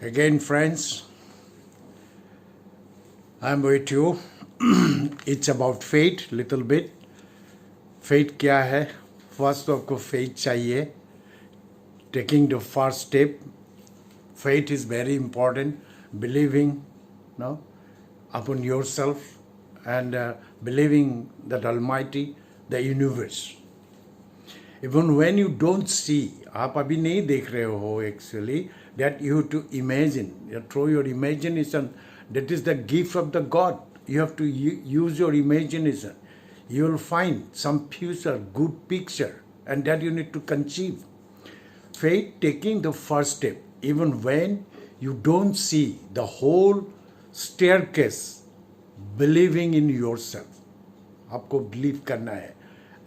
Again, friends, I'm with you. It's about faith, little bit. Faith क्या है? First तो आपको faith चाहिए. Taking the first step. Faith is very important. Believing, no, upon yourself and believing that Almighty, the universe. Even when you don't see, आप अभी नहीं देख रहे हो actually, that you have to imagine, through your imagination, that is the gift of the God. You have to use your imagination. You will find some future good picture and that you need to conceive. Faith taking the first step, even when you don't see the whole staircase, believing in yourself. आपको believe करना है.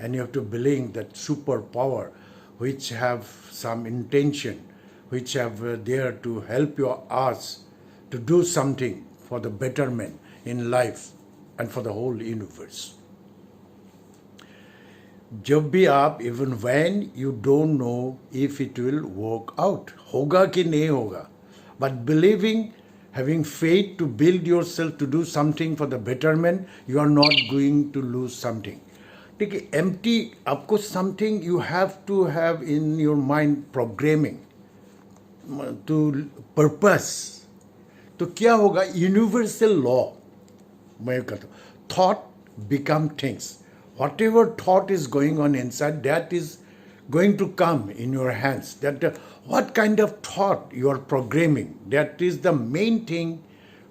And you have to believe that superpower which have some intention, which have there to help your us to do something for the betterment in life and for the whole universe. जब भी आप, even when you don't know if it will work out, होगा कि नहीं होगा, but believing, having faith to build yourself to do something for the betterment, you are not going to lose something. ठीक है, empty, आपको something you have to have in your mind programming to purpose. तो क्या होगा? Universal law, मैं कहता हूँ, thought become things. Whatever thought is going on inside, that is going to come in your hands. That what kind of thought you are programming, that is the main thing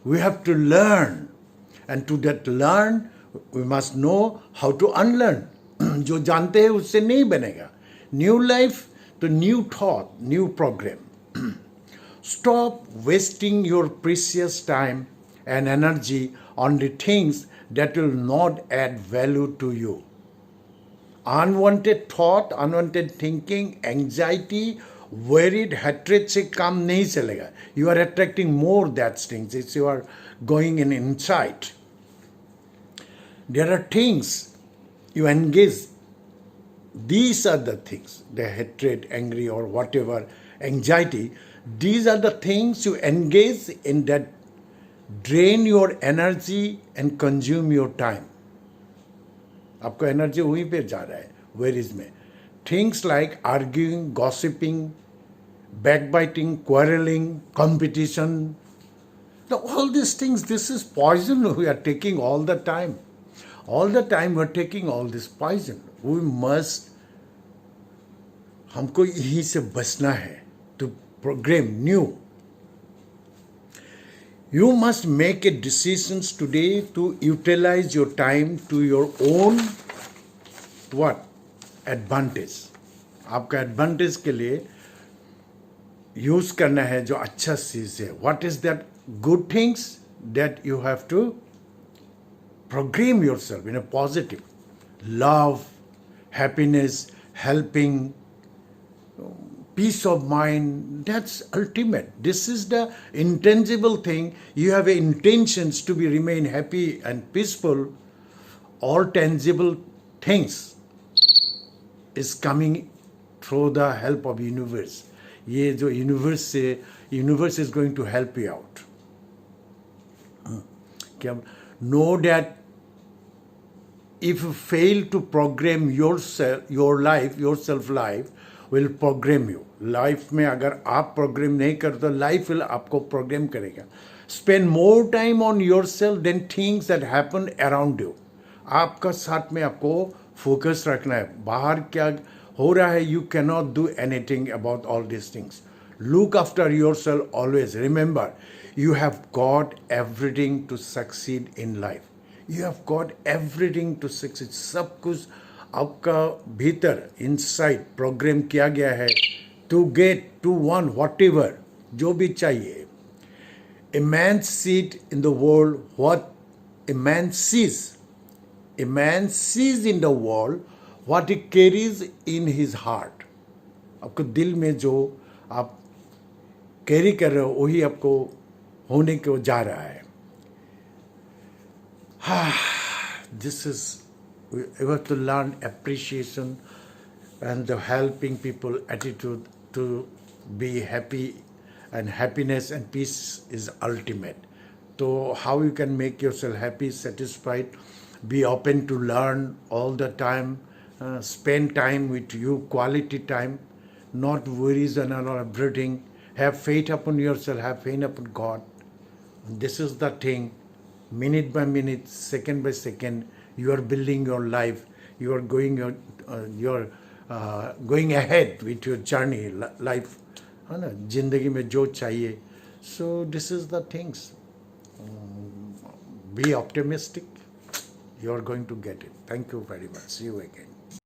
we have to learn. And to that learn, we must know how to unlearn. जो जानते हैं उससे नहीं बनेगा. New life, तो new thought, new program. Stop wasting your precious time and energy on the things that will not add value to you. Unwanted thought, unwanted thinking, anxiety, worried, hatred से काम नहीं चलेगा. You are attracting more that things. It's you are going in inside. There are things you engage. These are the things, the hatred, angry or whatever, anxiety. These are the things you engage in that drain your energy and consume your time. आपको energy वहीं पे जा रहा है, varies में. Things like arguing, gossiping, backbiting, quarreling, competition. Now, all these things, this is poison we are taking all the time. All the time we are taking all this poison. We must, हमको यहीं से बचना है, to program new. You must make a decisions today to utilize your time to your own what? Advantage. आपका advantage के लिए use करना है जो अच्छा चीज है. What is that good things that you have to program yourself in a positive? Love, happiness, helping, peace of mind, that's ultimate. This is the intangible thing. You have intentions to be remain happy and peaceful. All tangible things is coming through the help of universe. ये जो universe से, universe is going to help you out. Know that if you fail to program yourself, your life, yourself life will program you. Life में अगर आप program नहीं कर तो life will आपको program करेगा. Spend more time on yourself than things that happen around you. आपका साथ में आपको focus रखना है. बाहर क्या हो रहा है, you cannot do anything about all these things. Look after yourself always. Remember, you have got everything to succeed in life. You have got everything to succeed. सब कुछ आपका भीतर inside program किया गया है to get to want whatever जो भी चाहिए. A man sees in the world what a man sees. A man sees in the world what he carries in his heart. आपको दिल में जो आप कैरी कर रहे हो वही आपको होने को जा रहा है. This is, we have to learn appreciation and the helping people attitude to be happy and happiness and peace is ultimate. So how you can make yourself happy, satisfied, be open to learn all the time, spend time with you, quality time, not worries and everything. Have faith upon yourself, have faith upon God. This is the thing. Minute by minute, second by second, you are building your life. You are going ahead with your journey, life, है ना, जिंदगी में जो चाहिए. So this is the things. Be optimistic. You are going to get it. Thank you very much. See you again.